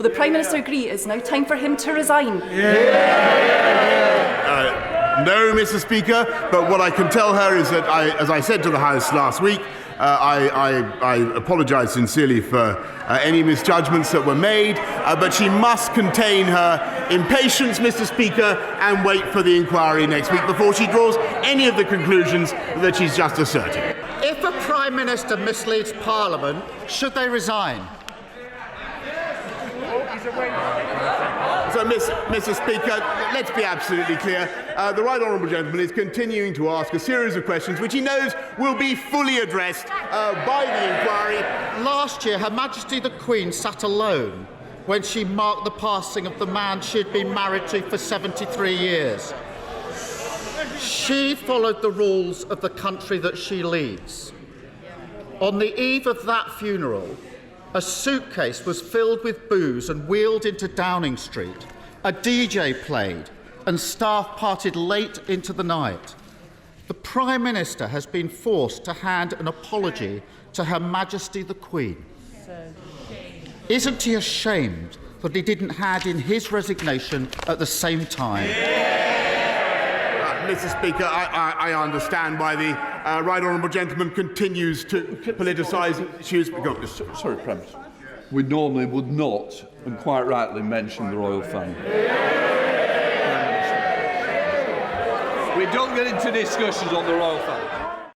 Will the Prime Minister agree it is now time for him to resign? No, Mr. Speaker, but what I can tell her is that, as I said to the House last week, I apologise sincerely for any misjudgments that were made, but she must contain her impatience, Mr. Speaker, and wait for the inquiry next week before she draws any of the conclusions that she's just asserted. If a Prime Minister misleads Parliament, should they resign? So, Mr. Speaker, let's be absolutely clear. The Right Honourable Gentleman is continuing to ask a series of questions which he knows will be fully addressed by the inquiry. Last year, Her Majesty the Queen sat alone when she marked the passing of the man she'd been married to for 73 years. She followed the rules of the country that she leads. On the eve of that funeral, a suitcase was filled with booze and wheeled into Downing Street. A DJ played and staff parted late into the night. The Prime Minister has been forced to hand an apology to Her Majesty the Queen. Isn't he ashamed that he didn't hand in his resignation at the same time? Mr. Speaker, I understand why the Right Honourable Gentleman continues to politicise issues. Sorry, Prime Minister. We normally would not, and quite rightly, mention the royal family. We don't get into discussions on the royal family.